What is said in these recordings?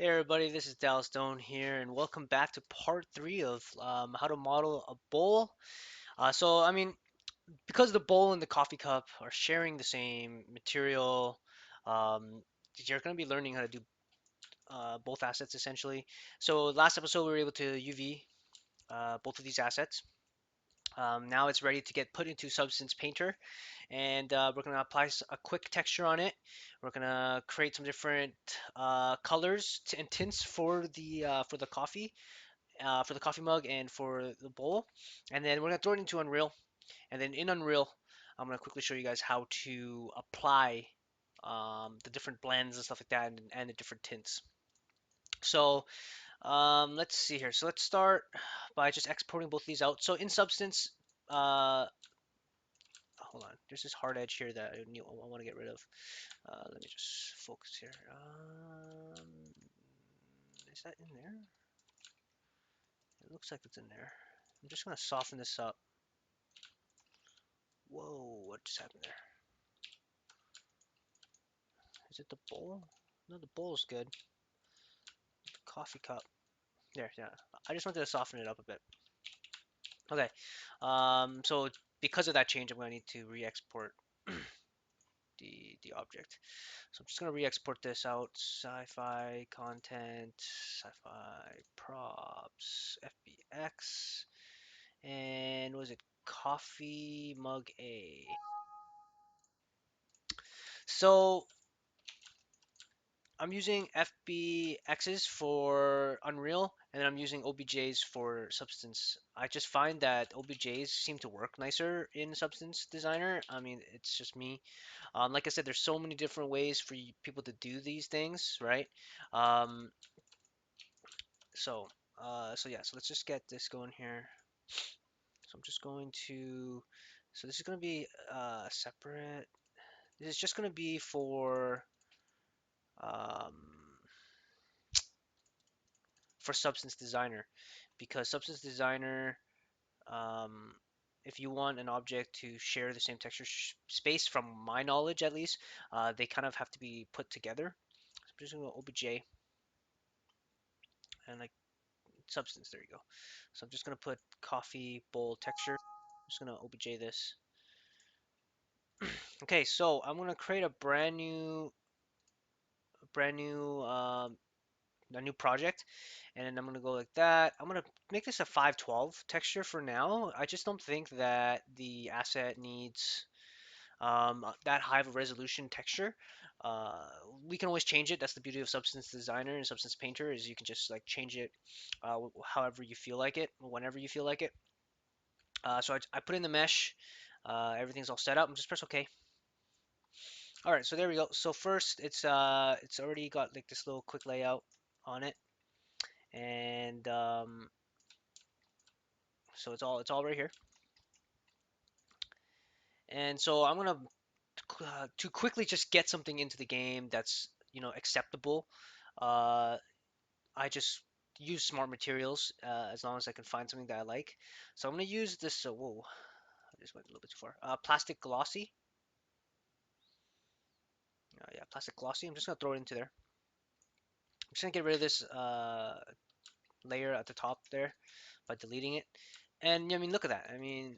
Hey everybody, this is Dallas Stone here, and welcome back to part three of how to model a bowl. Because the bowl and the coffee cup are sharing the same material, um, you're going to be learning how to do both assets essentially. So last episode we were able to UV both of these assets. Now it's ready to get put into Substance Painter, and we're going to apply a quick texture on it. We're going to create some different colors and tints for the coffee mug and for the bowl, and then we're going to throw it into Unreal. And then in Unreal, I'm going to quickly show you guys how to apply the different blends and stuff like that, and the different tints. So let's see here. So let's start by just exporting both of these out. So in Substance, uh, hold on. There's this hard edge here that I want to get rid of. Let me just focus here. Is that in there? It looks like it's in there. I'm just gonna soften this up. Whoa, what just happened there? Is it the bowl? No, the bowl's good. The coffee cup. There, yeah. I just wanted to soften it up a bit. Okay. So because of that change, I'm gonna need to re-export the object. So I'm just gonna re-export this out. Sci-fi content, sci-fi props, FBX, and was it coffee mug A? So I'm using FBXs for Unreal, and then I'm using OBJs for Substance. I just find that OBJs seem to work nicer in Substance Designer. I mean, it's just me. Like I said, there's so many different ways for people to do these things, right? Um, so, so yeah, so let's just get this going here. So I'm just going to, so this is going to be separate. This is just going to be um, for Substance Designer, because Substance Designer, um, if you want an object to share the same texture space, from my knowledge at least, they kind of have to be put together. So I'm just going to go OBJ and like Substance. There you go. So I'm just going to put coffee bowl texture. I'm just going to OBJ this. Okay, so I'm going to create a new project, and then I'm gonna go like that. I'm gonna make this a 512 texture for now. I just don't think that the asset needs that high of a resolution texture. Uh, we can always change it. That's the beauty of Substance Designer and Substance Painter, is you can just like change it however you feel like it, whenever you feel like it. So I put in the mesh. Everything's all set up. I'm just press OK. All right, so there we go. So first, it's already got like this little quick layout on it, and so it's all right here. And so I'm gonna to quickly just get something into the game that's acceptable. Uh, I just use smart materials as long as I can find something that I like. So I'm gonna use this. Whoa, I just went a little bit too far. Plastic glossy. Yeah, plastic glossy. I'm just gonna throw it into there. I'm just gonna get rid of this layer at the top there by deleting it. And I mean, look at that. I mean,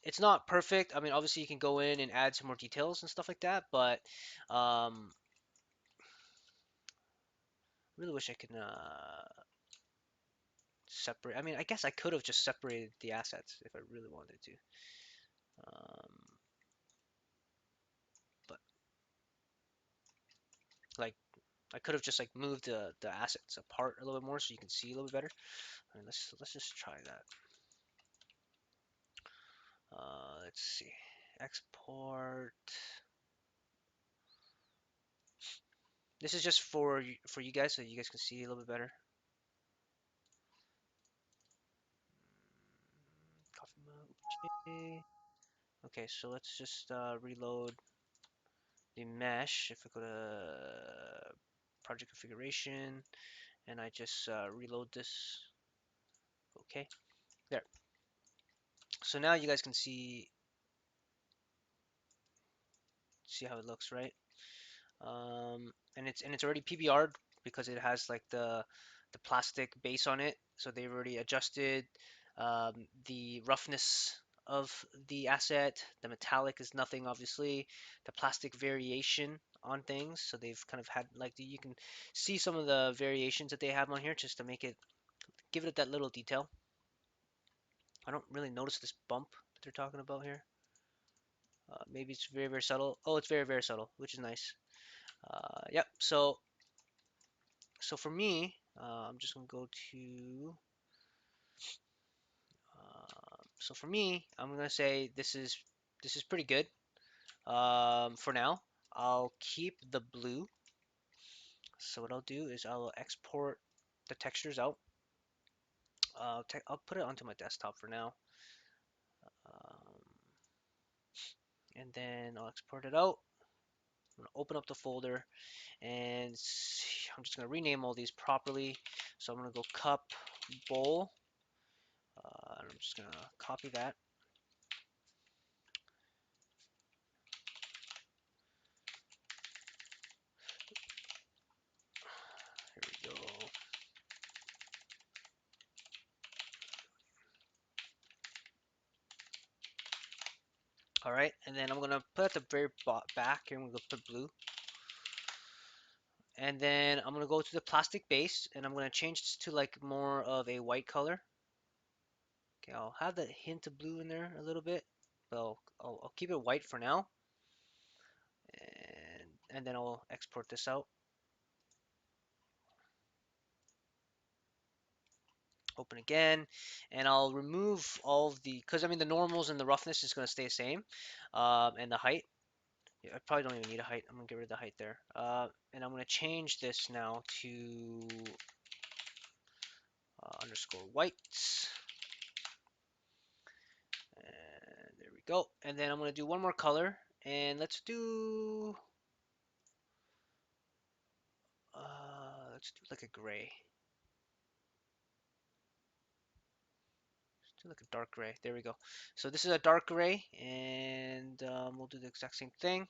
it's not perfect. I mean, obviously you can go in and add some more details and stuff like that, but um, really wish I could separate. I mean, I guess I could have just separated the assets if I really wanted to. Um, but like, I could have just like moved the assets apart a little bit more so you can see a little bit better. I mean, let's just try that. Let's see. Export. This is just for you guys so you guys can see a little bit better. Coffee mug. Okay, so let's just reload the mesh. If I go to project configuration and I just reload this. Okay, there. So now you guys can see how it looks, right? And it's already PBR'd because it has like the plastic base on it. So they've already adjusted the roughness of the asset. The metallic is nothing, obviously. The plastic variation on things. So they've kind of had like you can see some of the variations that they have on here just to make it give it that little detail. I don't really notice this bump that they're talking about here. Maybe it's very, very subtle. Oh, it's very, very subtle, which is nice. Yep. So for me, I'm just gonna go to. So for me, I'm gonna say this is pretty good. For now, I'll keep the blue. So what I'll do is I'll export the textures out. I'll put it onto my desktop for now, um, and then I'll export it out. I'm gonna open up the folder, and I'm just gonna rename all these properly. So I'm gonna go cup bowl. I'm just gonna copy that. Here we go. All right, and then I'm gonna put at the very back here. I'm gonna put blue, and then I'm gonna go to the plastic base, and I'm gonna change this to like more of a white color. Okay, I'll have that hint of blue in there a little bit, but I'll keep it white for now, and then I'll export this out. Open again, and I'll remove all of the because I mean the normals and the roughness is gonna stay the same, and the height. Yeah, I probably don't even need a height. I'm gonna get rid of the height there. And I'm gonna change this now to underscore whites. And there we go. And then I'm gonna do one more color, and let's do like a gray. Let's do like a dark gray. There we go. So this is a dark gray, and we'll do the exact same thing.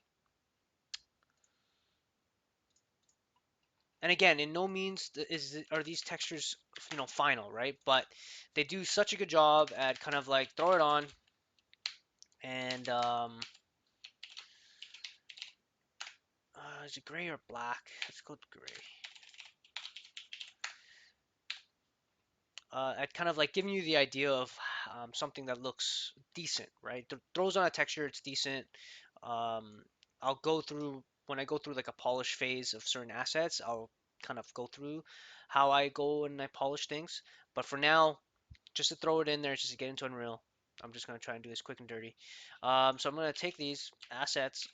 And again, in no means are these textures final, right? But they do such a good job at kind of like throw it on and is it gray or black? Let's go gray. At kind of like giving you the idea of something that looks decent, right? Throws on a texture, it's decent. Um, I'll go through when I go through like a polish phase of certain assets. I'll kind of go through how I go and I polish things. But for now, just to throw it in there, just to get into Unreal, I'm just gonna try and do this quick and dirty. So I'm gonna take these assets.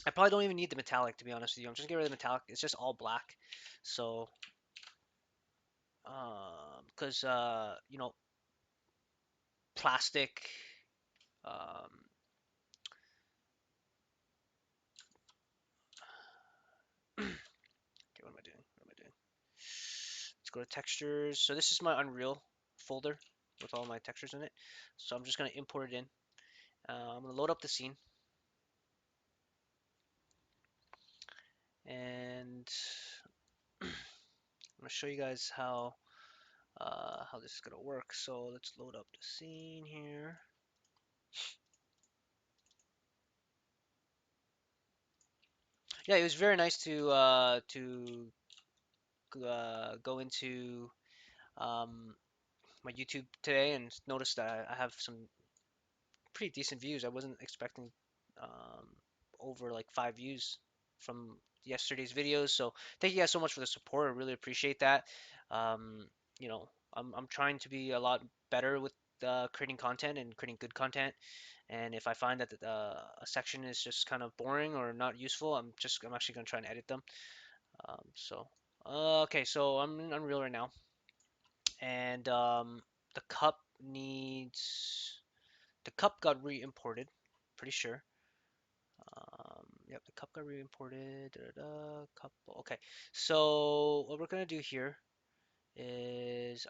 I probably don't even need the metallic to be honest with you. I'm just gonna get rid of the metallic. It's just all black. So because plastic. Um, okay, what am I doing? What am I doing? Let's go to textures. So this is my Unreal folder with all my textures in it. So I'm just gonna import it in. I'm gonna load up the scene, and I'm gonna show you guys how this is gonna work. So let's load up the scene here. Yeah, it was very nice to go into my YouTube today and notice that I have some pretty decent views. I wasn't expecting um, over like 5 views from yesterday's videos. So thank you guys so much for the support. I really appreciate that. Um, I'm trying to be a lot better with creating content and creating good content. And if I find that a section is just kind of boring or not useful, I'm actually gonna try and edit them. So okay, so I'm in Unreal right now, and the cup needs the cup got re-imported, pretty sure. Yep, the cup got re-imported. Cup. Okay, so what we're gonna do here is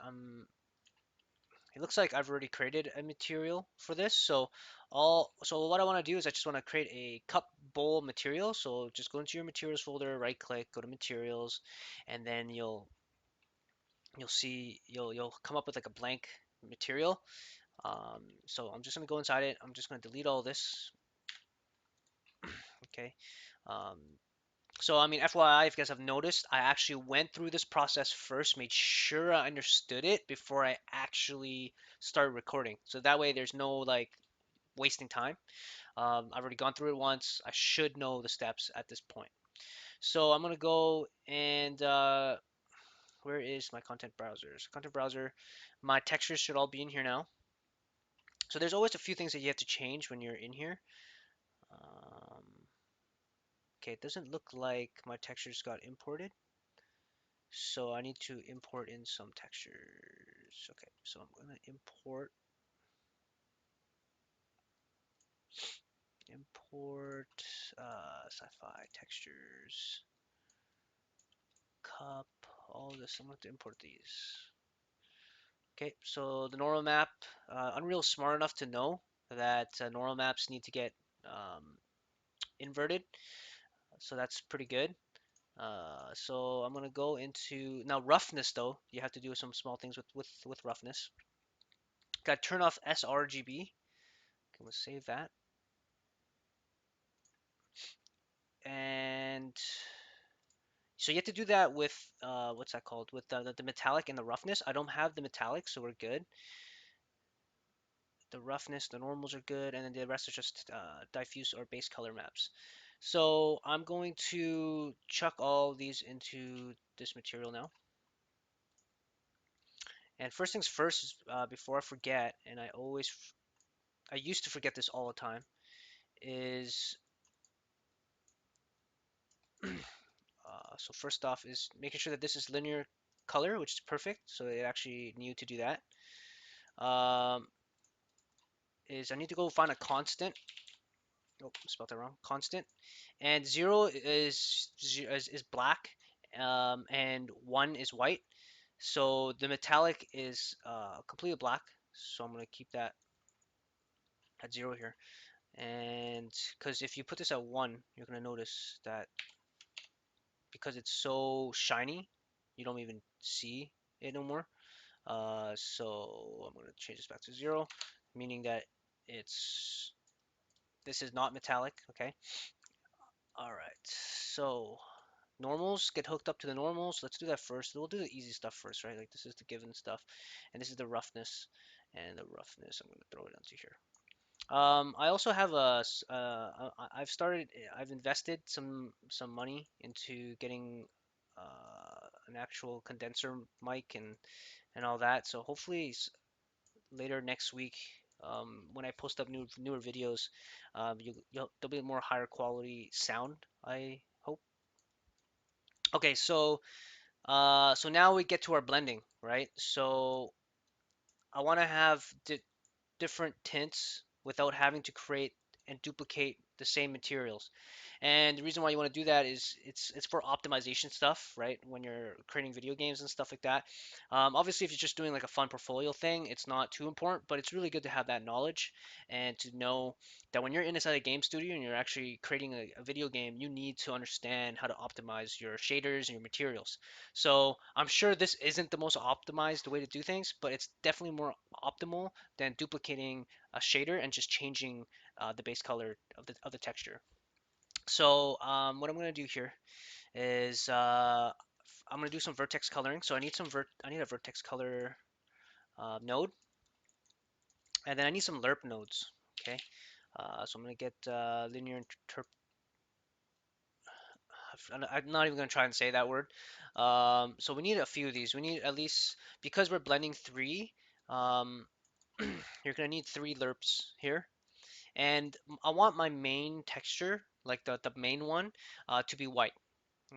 it looks like I've already created a material for this. So what I want to do is I just want to create a cup bowl material. So just go into your materials folder, right click, go to materials, and then you'll see you'll come up with like a blank material. So I'm just gonna go inside it. I'm just gonna delete all this. Okay. Um, so I mean, FYI, if you guys have noticed, I actually went through this process first, made sure I understood it before I actually started recording. So that way, there's no like wasting time. I've already gone through it once. I should know the steps at this point. So I'm gonna go and where is my content browsers? Content browser. My textures should all be in here now. So there's always a few things that you have to change when you're in here. Um, okay, it doesn't look like my textures got imported. So I need to import in some textures. Okay, so I'm gonna import sci-fi textures, cup, all this. I'm going to import these. Okay, so the normal map, Unreal is smart enough to know that normal maps need to get um, inverted, so that's pretty good. So I'm gonna go into now roughness though. You have to do some small things with roughness. Got to turn off sRGB. Can we save that? And so you have to do that with what's that called? With the metallic and the roughness. I don't have the metallic, so we're good. The roughness, the normals are good, and then the rest are just diffuse or base color maps. So I'm going to chuck all these into this material now. And first things first, before I forget, and I used to forget this all the time, is so first off is making sure that this is linear color, which is perfect. So it actually knew to do that. Um, is I need to go find a constant. Oh, spelled that wrong. Constant, and zero is black, and one is white. So the metallic is completely black. So I'm gonna keep that at zero here. And because if you put this at one, you're gonna notice that because it's so shiny, you don't even see it no more. So I'm gonna change this back to zero, meaning that it's this is not metallic. Okay. All right. So normals get hooked up to the normals. Let's do that first. We'll do the easy stuff first, right? Like this is the given stuff, and this is the roughness, and the roughness. I'm gonna throw it onto here. I also have I've started, I've invested some money into getting an actual condenser mic and all that. So hopefully later next week, when I post up newer videos, there'll be more higher quality sound, I hope. Okay, so now we get to our blending, right? So I want to have different tints without having to create and duplicate the same materials. And the reason why you want to do that is it's for optimization stuff, right? When you're creating video games and stuff like that. Obviously, if you're just doing like a fun portfolio thing, it's not too important, but it's really good to have that knowledge and to know that when you're inside a game studio and you're actually creating a video game, you need to understand how to optimize your shaders and your materials. So I'm sure this isn't the most optimized way to do things, but it's definitely more optimal than duplicating a shader and just changing the base color of the texture. So what I'm gonna do here is I'm gonna do some vertex coloring. So I need a vertex color node, and then I need some lerp nodes. Okay, so I'm gonna get linear interp. I'm not even gonna try and say that word. So we need a few of these. We need at least because we're blending three. Um, you're gonna need three lerps here, and I want my main texture, like the main one, to be white.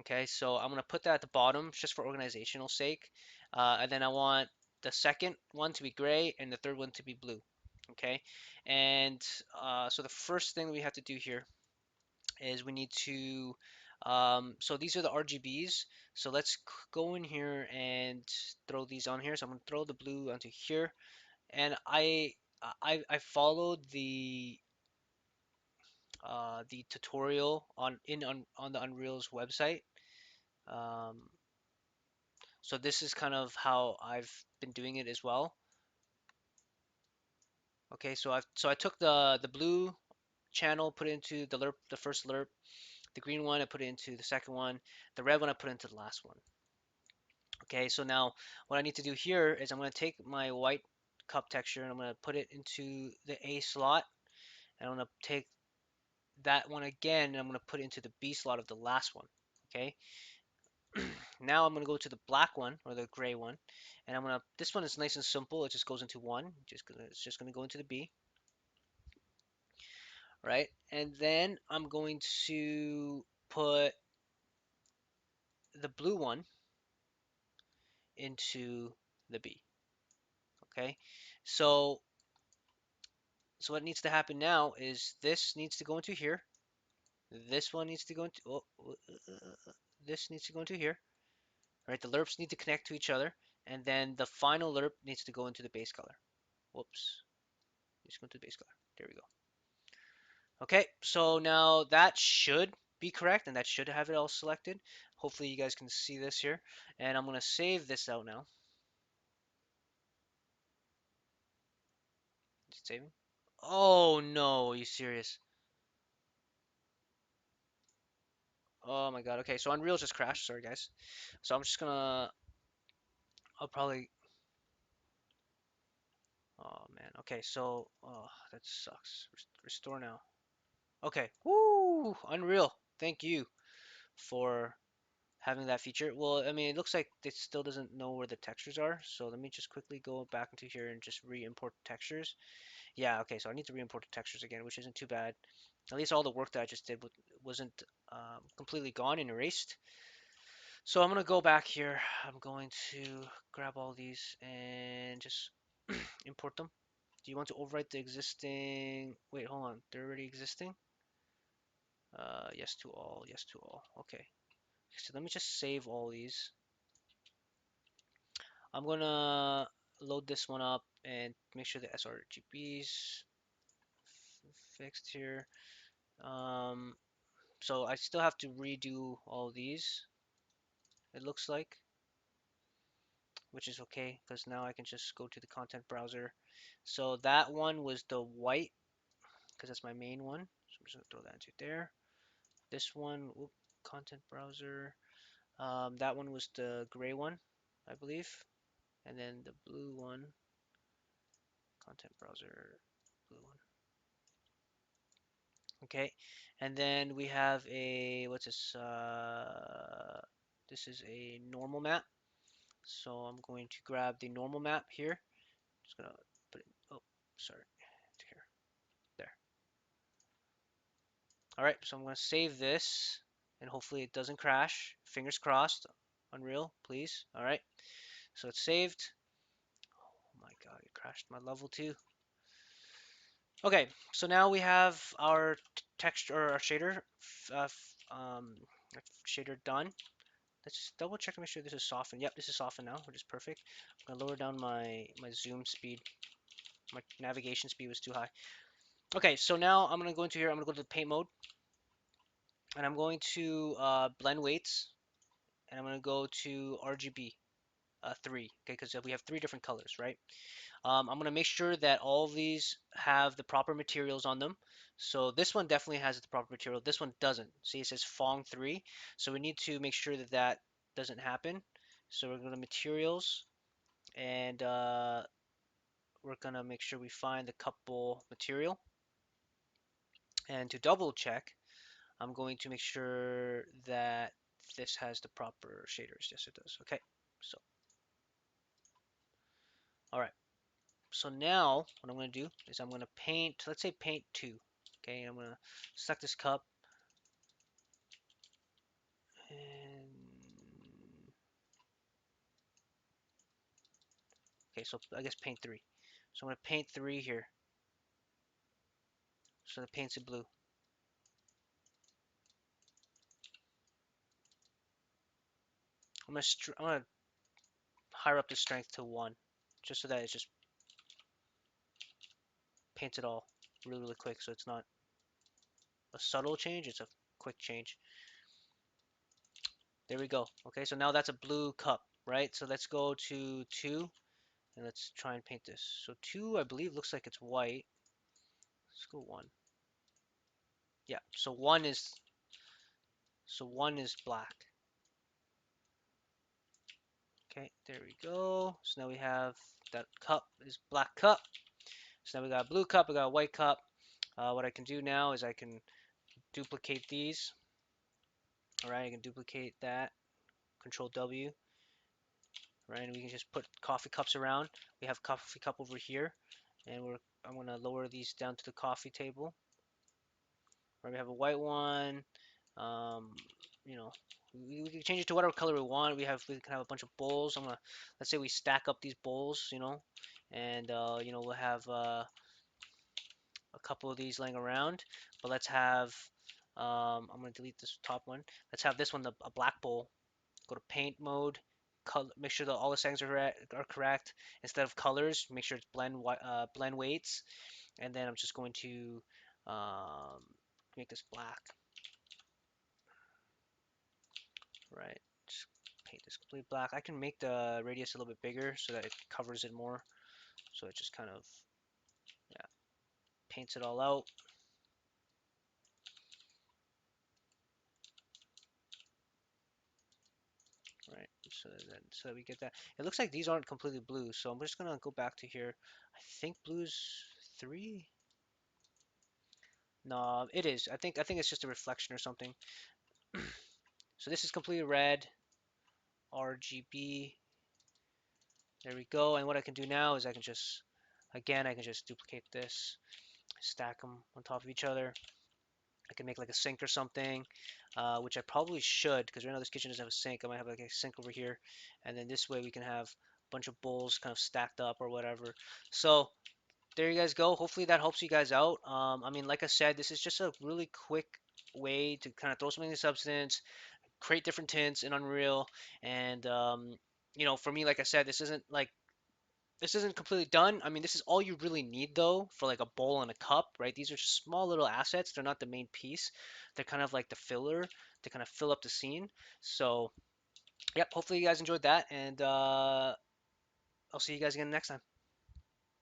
Okay, so I'm gonna put that at the bottom just for organizational sake. And then I want the second one to be gray and the third one to be blue. Okay, and so the first thing we have to do here is we need to, so these are the RGBs. So let's go in here and throw these on here. So I'm gonna throw the blue onto here. and I followed the tutorial on the Unreal's website. Um, so this is kind of how I've been doing it as well. Okay, so I took the blue channel, put it into the first lerp, the green one I put it into the second one, the red one I put into the last one. Okay, so now what I need to do here is I'm going to take my white cup texture and I'm going to put it into the A slot, and I'm going to take that one again and I'm going to put it into the B slot of the last one. Okay, now I'm going to go to the black one or the gray one, and this one is nice and simple. It just goes into one. It's just gonna go into the B, right? And then I'm going to put the blue one into the B. Okay, so what needs to happen now is this needs to go into here. This one needs to go into this needs to go into here. Right, the lerps need to connect to each other, and then the final lerp needs to go into the base color. Whoops, just go into the base color. There we go. Okay, so now that should be correct, and that should have it all selected. Hopefully you guys can see this here, and I'm gonna save this out now. Is it saving? Oh no, are you serious? Oh my god. Okay, so Unreal just crashed. Sorry guys. So I'm just gonna. I'll probably. Oh man. Okay, so that sucks. Restore now. Okay. Woo! Unreal. Thank you for having that feature. Well, I mean, it looks like it still doesn't know where the textures are. So let me just quickly go back into here and just re-import textures. Yeah, okay, so I need to re-import the textures again, which isn't too bad. At least all the work that I just did wasn't completely gone and erased. So I'm gonna go back here. I'm going to grab all these and just import them. Do you want to overwrite the existing? Wait, hold on. They're already existing? Yes to all. Yes to all. Okay. So let me just save all these. I'm gonna load this one up and make sure the sRGB's fixed here. Um, so I still have to redo all these, it looks like, which is okay because now I can just go to the content browser. So that one was the white because that's my main one. So I'm just gonna throw that into there. This one, whoop, content browser. That one was the gray one, I believe. And then the blue one, content browser, blue one. Okay, and then we have a what's this? This is a normal map. So I'm going to grab the normal map here. Just gonna put it. Oh, sorry, here, there. All right, so I'm gonna save this, and hopefully it doesn't crash. Fingers crossed. Unreal, please. All right, so it's saved. Oh my God, it crashed my level too. Okay, so now we have our texture or our um, shader done. Let's just double check to make sure this is softened. Yep, this is softened now, which is perfect. I'm gonna lower down my zoom speed. My navigation speed was too high. Okay, so now I'm gonna go into here. I'm gonna go to the paint mode, and I'm going to blend weights, and I'm gonna go to RGB 3. Okay, because we have three different colors, right? I'm gonna make sure that all of these have the proper materials on them. So this one definitely has the proper material. This one doesn't. See, it says Fong 3. So we need to make sure that that doesn't happen. So we're going to materials, and we're gonna make sure we find the couple material. And to double check, I'm going to make sure that this has the proper shaders. Yes, it does. Okay, so all right. So now what I'm going to do is I'm going to paint, let's say paint 2. Okay, I'm going to select this cup and okay, so I guess paint 3. So I'm going to paint 3 here. So the paint's in blue. I'm going to higher up the strength to 1 just so that it's just paints it all really, really quick, so it's not a subtle change, it's a quick change. There we go. Okay, so now that's a blue cup, right? So let's go to 2 and let's try and paint this. So 2, I believe, looks like it's white. Let's go 1. Yeah, so 1 is black. Okay, there we go. So now we have that cup is black cup. So now we got a blue cup, we got a white cup. What I can do now is I can duplicate these. All right, I can duplicate that. Control W. Right, and we can just put coffee cups around. We have coffee cup over here, and I'm gonna lower these down to the coffee table. Right, we have a white one. Um, you know, we can change it to whatever color we want. We can have a bunch of bowls. Let's say we stack up these bowls, and we'll have a couple of these laying around. But let's have I'm gonna delete this top one. Let's have this one a black bowl. Go to paint mode. Make sure that all the settings are correct. Instead of colors, make sure it's blend weights, and then I'm just going to um, make this black. Right, just paint this complete black. I can make the radius a little bit bigger so that it covers it more. So it just kind of, yeah, paints it all out. Right, so that we get that. It looks like these aren't completely blue, so I'm just gonna go back to here. I think blue's 3. No, it is. I think it's just a reflection or something. So this is completely red, RGB. There we go. And what I can do now is I can just duplicate this, stack them on top of each other. I can make like a sink or something, which I probably should because right now this kitchen doesn't have a sink. I might have like a sink over here, and then this way we can have a bunch of bowls kind of stacked up or whatever. So there you guys go. Hopefully that helps you guys out. I mean, like I said, this is just a really quick way to kind of throw something in Substance, create different tints in Unreal, and for me, like I said, this isn't completely done. I mean, this is all you really need though for like a bowl and a cup, right? These are just small little assets. They're not the main piece. They're kind of like the filler to kind of fill up the scene. So, yep, hopefully you guys enjoyed that, and I'll see you guys again next time.